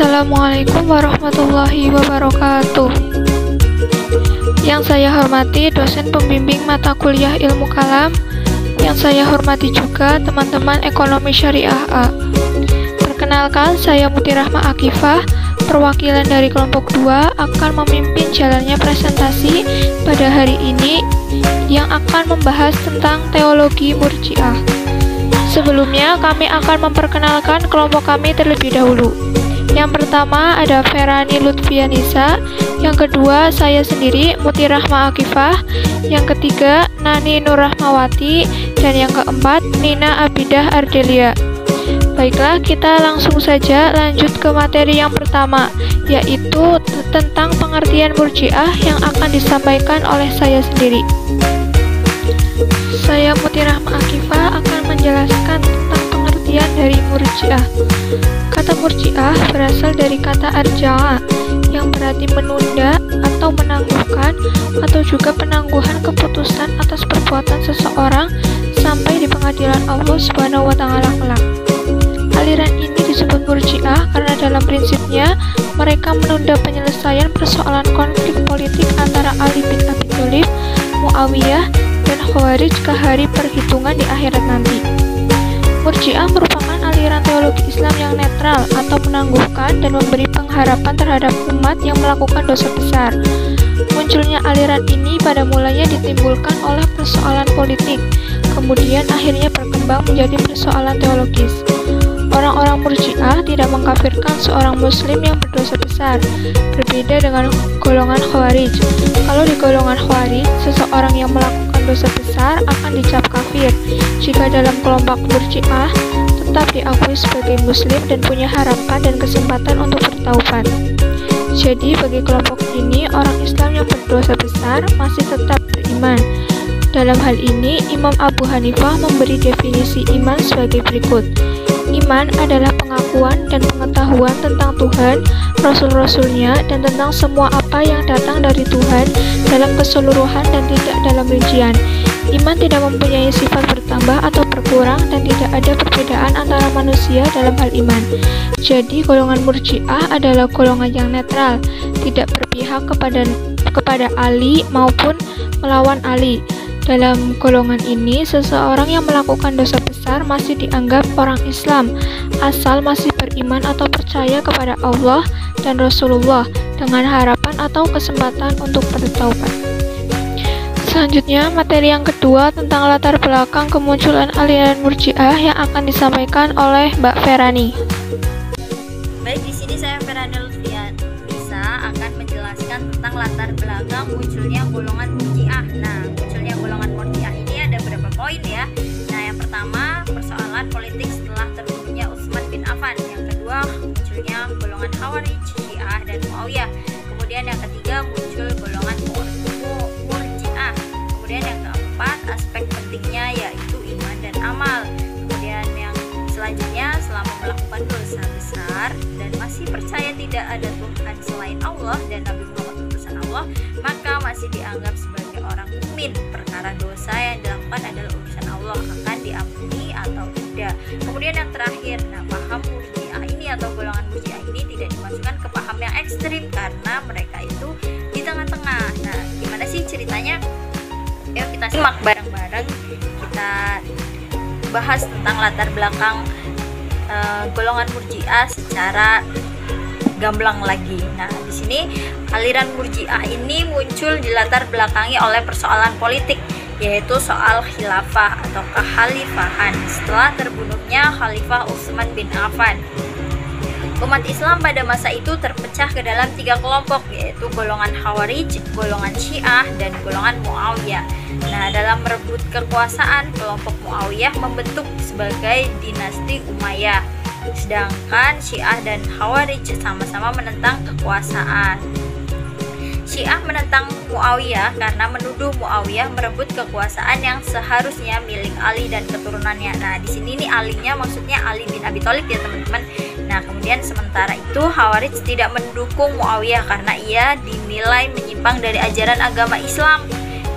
Assalamualaikum warahmatullahi wabarakatuh. Yang saya hormati dosen pembimbing mata kuliah ilmu kalam. Yang saya hormati juga teman-teman ekonomi syariah A. Perkenalkan, saya Muti Rahma Akifah, perwakilan dari kelompok 2 akan memimpin jalannya presentasi pada hari ini yang akan membahas tentang teologi Murji'ah. Sebelumnya, kami akan memperkenalkan kelompok kami terlebih dahulu. Yang pertama ada Ferani Lutfianisa, yang kedua saya sendiri Muti Rahma Akifah, yang ketiga Nani Nur Rahmawati, dan yang keempat Nina Abidah Ardelia. Baiklah, kita langsung saja lanjut ke materi yang pertama, yaitu tentang pengertian Murji'ah yang akan disampaikan oleh saya sendiri. Saya Muti Rahma Akifah akan menjelaskan tentang pengertian dari Murji'ah. Kata Murji'ah berasal dari kata arja'a, yang berarti menunda atau menangguhkan, atau juga penangguhan keputusan atas perbuatan seseorang sampai di pengadilan Allah Subhanahu wa Ta'ala kelak. Aliran ini disebut Murji'ah karena dalam prinsipnya mereka menunda penyelesaian persoalan konflik politik antara Ali bin Abi Thalib, Muawiyah, dan Khawarij ke hari perhitungan di akhirat nanti. Murji'ah merupakan aliran teologi Islam yang netral atau menangguhkan dan memberi pengharapan terhadap umat yang melakukan dosa besar. Munculnya aliran ini pada mulanya ditimbulkan oleh persoalan politik, kemudian akhirnya berkembang menjadi persoalan teologis. Orang-orang Murji'ah tidak mengkafirkan seorang muslim yang berdosa besar, berbeda dengan golongan Khawarij. Kalau di golongan Khawarij, seseorang yang melakukan dosa besar akan dicap kafir. Jika dalam kelompok Murji'ah, tetap diakui sebagai muslim dan punya harapan dan kesempatan untuk bertaubat. Jadi bagi kelompok ini, orang Islam yang berdosa besar masih tetap beriman. Dalam hal ini, Imam Abu Hanifah memberi definisi iman sebagai berikut. Iman adalah pengakuan dan pengetahuan tentang Tuhan, Rasul-Rasulnya, dan tentang semua apa yang datang dari Tuhan dalam keseluruhan dan tidak dalam rincian. Iman tidak mempunyai sifat bertambah atau berkurang dan tidak ada perbedaan antara manusia dalam hal iman. Jadi golongan Murji'ah adalah golongan yang netral, tidak berpihak kepada Ali maupun melawan Ali. Dalam golongan ini, seseorang yang melakukan dosa besar masih dianggap orang Islam, asal masih beriman atau percaya kepada Allah dan Rasulullah dengan harapan atau kesempatan untuk bertaubat. Selanjutnya, materi yang kedua tentang latar belakang kemunculan aliran Murji'ah yang akan disampaikan oleh Mbak Ferani. Baik, di sini saya Ferani Lutfianisa akan menjelaskan tentang latar belakang munculnya golongan Murji'ah. Nah, munculnya golongan Murji'ah ini ada beberapa poin ya. Nah, yang pertama, persoalan politik setelah terbunuhnya Utsman bin Affan. Yang kedua, munculnya golongan Khawarij, Syiah, dan Muawiyah. Kemudian yang ketiga, muncul golongan Murji'ah. Kemudian yang keempat, aspek pentingnya yaitu iman dan amal. Kemudian yang selanjutnya, selama melakukan dosa besar dan masih percaya tidak ada Tuhan selain Allah dan Nabi Muhammad utusan Allah, maka masih dianggap sebagai orang mukmin. Perkara dosa yang dilakukan adalah urusan Allah, akan diampuni atau tidak. Kemudian yang terakhir, paham Murji'ah ini atau golongan Murji'ah ini tidak dimasukkan ke paham yang ekstrim karena mereka itu di tengah-tengah. Nah, gimana sih ceritanya? Yuk kita simak bareng-bareng, kita bahas tentang latar belakang golongan Murji'ah secara gamblang lagi. Nah, di sini aliran Murji'ah ini muncul dilatar belakangi oleh persoalan politik, yaitu soal khilafah atau kekhalifahan setelah terbunuhnya Khalifah Utsman bin Affan. Umat Islam pada masa itu terpecah ke dalam 3 kelompok, yaitu golongan Khawarij, golongan Syiah, dan golongan Muawiyah. Nah, dalam merebut kekuasaan, kelompok Muawiyah membentuk sebagai dinasti Umayyah, sedangkan Syiah dan Khawarij sama-sama menentang kekuasaan. Syiah menentang Muawiyah karena menuduh Muawiyah merebut kekuasaan yang seharusnya milik Ali dan keturunannya. Nah, di sini nih alinya maksudnya Ali bin Abi Thalib ya, teman-teman. Nah, kemudian sementara itu Khawarij tidak mendukung Muawiyah karena ia dinilai menyimpang dari ajaran agama Islam.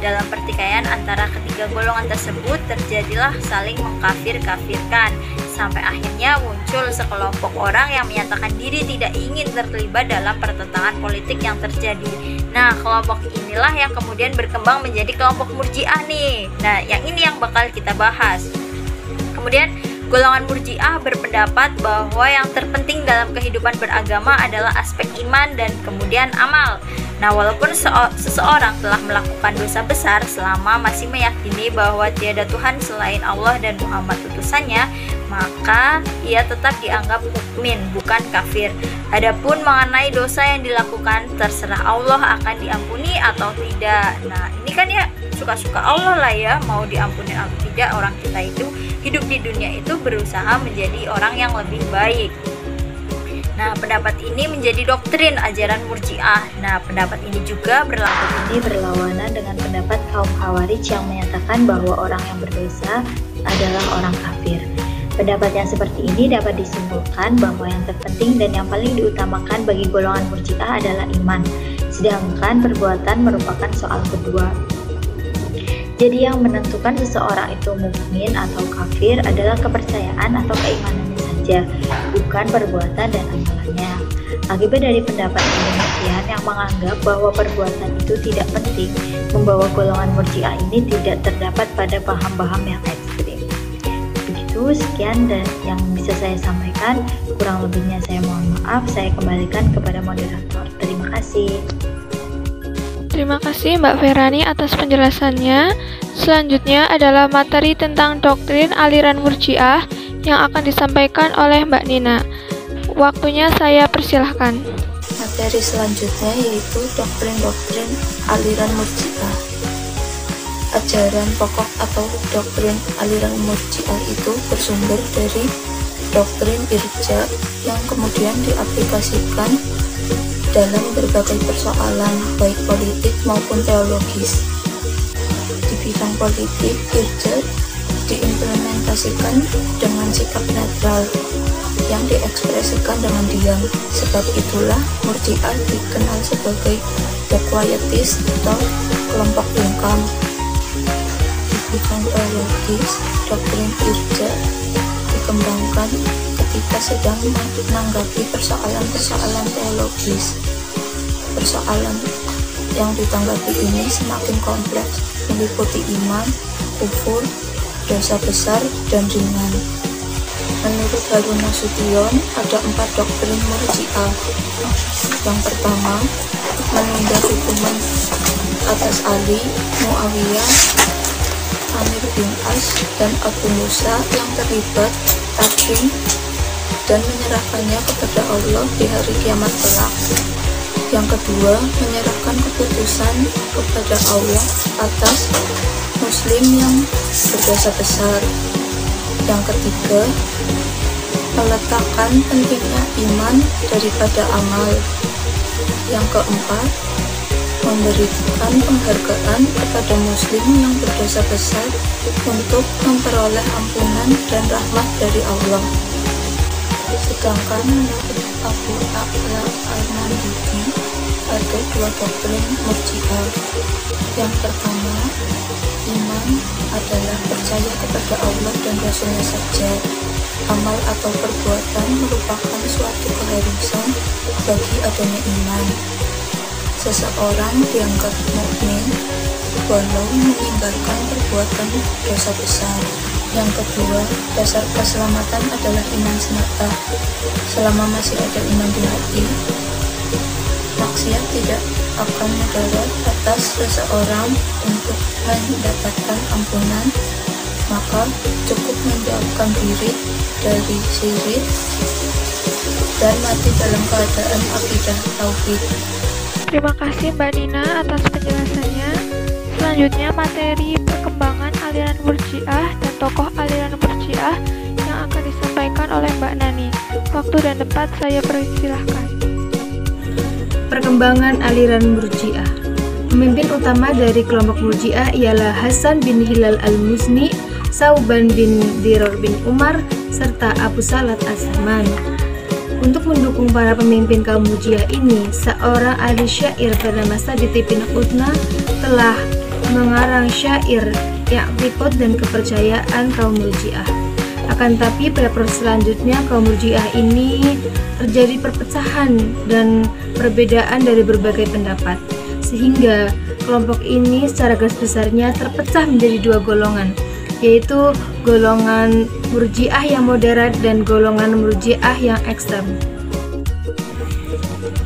Dalam pertikaian antara ketiga golongan tersebut terjadilah saling mengkafir-kafirkan sampai akhirnya muncul sekelompok orang yang menyatakan diri tidak ingin terlibat dalam pertentangan politik yang terjadi. Nah, kelompok inilah yang kemudian berkembang menjadi kelompok Murji'ah nih. Nah, yang ini yang bakal kita bahas. Kemudian golongan Murji'ah berpendapat bahwa yang terpenting dalam kehidupan beragama adalah aspek iman dan kemudian amal. Nah, walaupun seseorang telah melakukan dosa besar selama masih meyakini bahwa tiada Tuhan selain Allah dan Muhammad utusannya, maka ia tetap dianggap mukmin, bukan kafir. Adapun mengenai dosa yang dilakukan, terserah Allah akan diampuni atau tidak. Nah, ini kan ya suka-suka Allah lah ya, mau diampuni atau tidak. Orang kita itu hidup di dunia itu berusaha menjadi orang yang lebih baik. Nah, pendapat ini menjadi doktrin ajaran Murji'ah. Nah, pendapat ini juga berlawanan dengan pendapat kaum Khawarij yang menyatakan bahwa orang yang berdosa adalah orang kafir. Pendapat yang seperti ini dapat disimpulkan bahwa yang terpenting dan yang paling diutamakan bagi golongan Murji'ah adalah iman, sedangkan perbuatan merupakan soal kedua. Jadi yang menentukan seseorang itu mukmin atau kafir adalah kepercayaan atau keimanannya saja, bukan perbuatan dan amalannya. Akibat dari pendapat demikian yang menganggap bahwa perbuatan itu tidak penting, membawa golongan Murji'ah ini tidak terdapat pada paham-paham yang ekstrim. Begitu, sekian dan yang bisa saya sampaikan. Kurang lebihnya saya mohon maaf. Saya kembalikan kepada moderator. Terima kasih. Terima kasih Mbak Ferani atas penjelasannya. Selanjutnya adalah materi tentang doktrin aliran Murji'ah yang akan disampaikan oleh Mbak Nina. Waktunya saya persilahkan. Materi selanjutnya yaitu doktrin-doktrin aliran Murji'ah. Ajaran pokok atau doktrin aliran Murji'ah itu bersumber dari doktrin irja yang kemudian diaplikasikan dalam berbagai persoalan baik politik maupun teologis. Di bidang politik, irja diimplementasikan dengan sikap netral yang diekspresikan dengan diam. Sebab itulah Murji'ah dikenal sebagai the quietist atau kelompok bungkam. Di bidang teologis, doktrin irja dikembangkan ketika sedang menanggapi persoalan-persoalan teologis. Persoalan yang ditanggapi ini semakin kompleks, meliputi iman, kufur, dosa besar, dan ringan. Menurut Harun Nasution, ada 4 doktrin Murji'ah. Yang pertama, menunda hukuman atas Ali, Muawiyah, Amir bin As, dan Abu Musa yang terlibat takrim dan menyerahkannya kepada Allah di hari kiamat kelak. Yang kedua, menyerahkan keputusan kepada Allah atas muslim yang berdosa besar. Yang ketiga, meletakkan pentingnya iman daripada amal. Yang keempat, memberikan penghargaan kepada muslim yang berdosa besar untuk memperoleh ampunan dan rahmat dari Allah. Sedangkan menurut Abu A'la al-Mandudi ada 2 doktrin Murji'ah. Yang pertama, iman adalah percaya kepada Allah dan Rasulnya saja. Amal atau perbuatan merupakan suatu keharusan bagi adanya iman. Seseorang dianggap mukmin walau meninggalkan perbuatan dosa besar. Yang kedua, dasar keselamatan adalah iman semata. Selama masih ada iman di hati, maksiat tidak akan mudarat atas seseorang untuk mendapatkan ampunan, maka cukup menjauhkan diri dari syirik dan mati dalam keadaan akidah tauhid. Terima kasih Mbak Nina atas penjelasannya. Selanjutnya materi perkembangan aliran Murji'ah dan tokoh aliran Murji'ah yang akan disampaikan oleh Mbak Nani. Waktu dan tempat saya persilahkan. Perkembangan aliran Murji'ah. Pemimpin utama dari kelompok Murji'ah ialah Hasan bin Hilal al-Muzni, Sauban bin Diror bin Umar, serta Abu Salat as-Saman. Untuk mendukung para pemimpin kaum Murji'ah ini, seorang ahli syair bernama Sabit bin Qutna telah mengarang syair i'tiqad dan kepercayaan kaum Murji'ah. Akan tapi pada proses selanjutnya kaum Murji'ah ini terjadi perpecahan dan perbedaan dari berbagai pendapat, sehingga kelompok ini secara garis besarnya terpecah menjadi dua golongan, yaitu golongan Murji'ah yang moderat dan golongan Murji'ah yang ekstrem.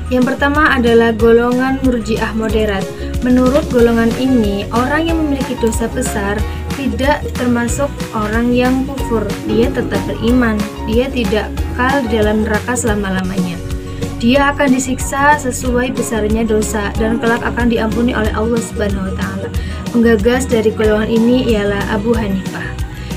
Yang pertama adalah golongan Murji'ah moderat. Menurut golongan ini, orang yang memiliki dosa besar tidak termasuk orang yang kufur. Dia tetap beriman, dia tidak kekal di dalam neraka selama-lamanya. Dia akan disiksa sesuai besarnya dosa dan kelak akan diampuni oleh Allah Subhanahu wa taala. Penggagas dari golongan ini ialah Abu Hanifah.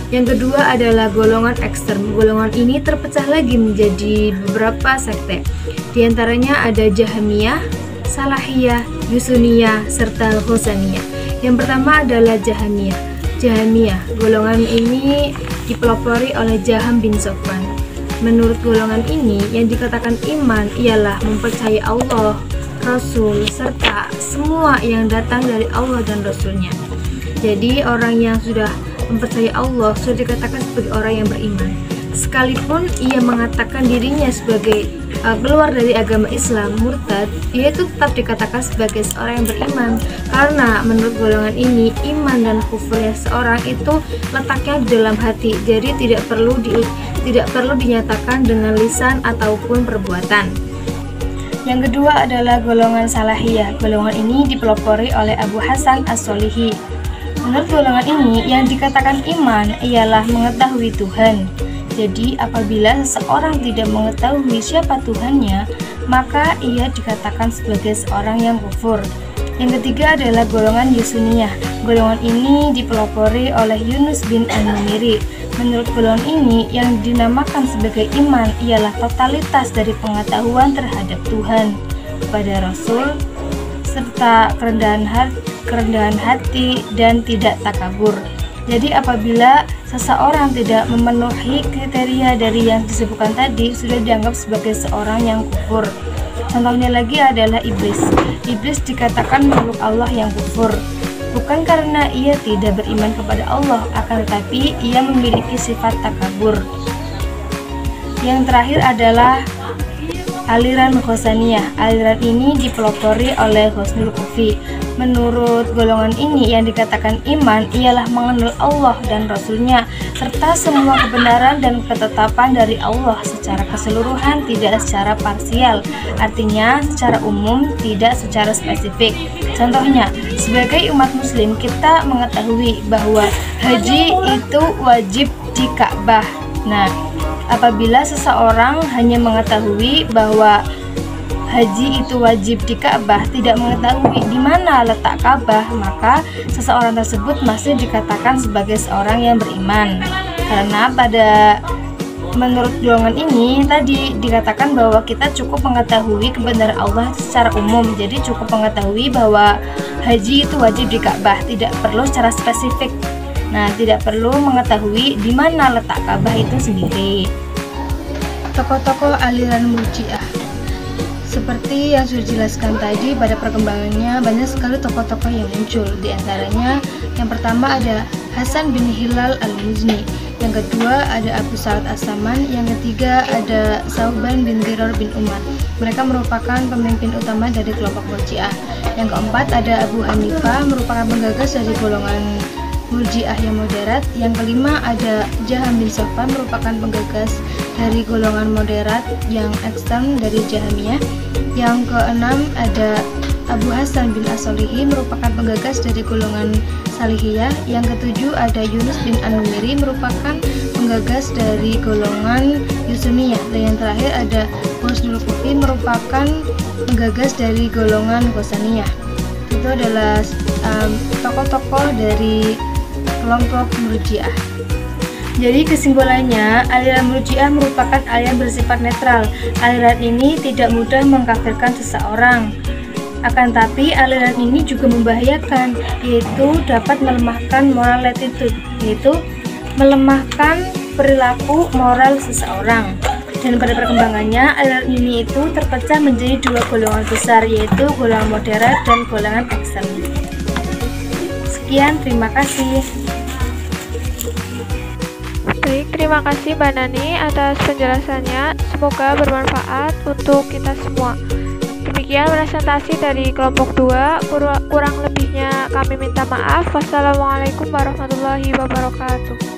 Yang kedua adalah golongan ekstrem. Golongan ini terpecah lagi menjadi beberapa sekte. Di antaranya ada Jahmiyah, Salahiyah, Yusuniyah, serta Ghosaniyah. Yang pertama adalah Jahmiyah. Golongan ini dipelopori oleh Jaham bin Sofwan. Menurut golongan ini, yang dikatakan iman ialah mempercayai Allah, Rasul, serta semua yang datang dari Allah dan Rasulnya. Jadi orang yang sudah mempercayai Allah sudah dikatakan sebagai orang yang beriman. Sekalipun ia mengatakan dirinya sebagai keluar dari agama Islam, murtad, dia itu tetap dikatakan sebagai seorang yang beriman, karena menurut golongan ini iman dan kufurnya seorang itu letaknya di dalam hati, jadi tidak perlu dinyatakan dengan lisan ataupun perbuatan. Yang kedua adalah golongan Salahiyah. Golongan ini dipelopori oleh Abu Hasan As-Sholihi. Menurut golongan ini, yang dikatakan iman ialah mengetahui Tuhan. Jadi apabila seseorang tidak mengetahui siapa Tuhannya, maka ia dikatakan sebagai seorang yang kufur. Yang ketiga adalah golongan Yusuniyah. Golongan ini dipelopori oleh Yunus bin An-Numiri. Menurut golongan ini, yang dinamakan sebagai iman ialah totalitas dari pengetahuan terhadap Tuhan, kepada Rasul, serta kerendahan hati dan tidak takabur. Jadi apabila seseorang tidak memenuhi kriteria dari yang disebutkan tadi, sudah dianggap sebagai seorang yang kufur. Contohnya lagi adalah iblis. Iblis dikatakan makhluk Allah yang kufur, bukan karena ia tidak beriman kepada Allah, akan tetapi ia memiliki sifat takabur. Yang terakhir adalah aliran Ghosaniyah. Aliran ini dipelopori oleh Husnul Kufi. Menurut golongan ini, yang dikatakan iman ialah mengenal Allah dan Rasulnya, serta semua kebenaran dan ketetapan dari Allah secara keseluruhan, tidak secara parsial, artinya secara umum, tidak secara spesifik. Contohnya, sebagai umat muslim kita mengetahui bahwa haji itu wajib di Ka'bah. Nah, apabila seseorang hanya mengetahui bahwa haji itu wajib di Ka'bah, tidak mengetahui di mana letak Ka'bah, maka seseorang tersebut masih dikatakan sebagai seorang yang beriman. Karena menurut golongan ini tadi dikatakan bahwa kita cukup mengetahui kebenaran Allah secara umum. Jadi cukup mengetahui bahwa haji itu wajib di Ka'bah, tidak perlu secara spesifik. Nah, tidak perlu mengetahui di mana letak Ka'bah itu sendiri. Tokoh-tokoh aliran Murji'ah. Seperti yang sudah dijelaskan tadi, pada perkembangannya banyak sekali tokoh-tokoh yang muncul. Di antaranya, yang pertama ada Hasan bin Hilal al-Muzni, yang kedua ada Abu Salat As-Saman, yang ketiga ada Sauban bin Dirar bin Umar. Mereka merupakan pemimpin utama dari kelompok Murji'ah. Yang keempat ada Abu Hanifah, merupakan penggagas dari golongan Murji'ah yang moderat. Yang kelima ada Jaham bin Sofwan, merupakan penggagas dari golongan moderat yang ekstrem dari Jahmiyah. Yang keenam ada Abu Hasan bin As-Sholihi, merupakan penggagas dari golongan Salihiyah. Yang ketujuh ada Yunus bin An-Numiri, merupakan penggagas dari golongan Yusuniyah. Dan yang terakhir ada Husnul Kufi, merupakan penggagas dari golongan Ghosaniyah. Itu adalah tokoh-tokoh dari kelompok Murji'ah. Jadi kesimpulannya, aliran Murji'ah merupakan aliran bersifat netral. Aliran ini tidak mudah mengkafirkan seseorang. Akan tapi aliran ini juga membahayakan, yaitu dapat melemahkan moral latitude, yaitu melemahkan perilaku moral seseorang. Dan pada perkembangannya, aliran ini itu terpecah menjadi dua golongan besar, yaitu golongan moderat dan golongan ekstrem. Sekian, terima kasih. Baik, terima kasih Mbak Nani atas penjelasannya. Semoga bermanfaat untuk kita semua. Demikian presentasi dari kelompok 2. Kurang lebihnya kami minta maaf. Wassalamualaikum warahmatullahi wabarakatuh.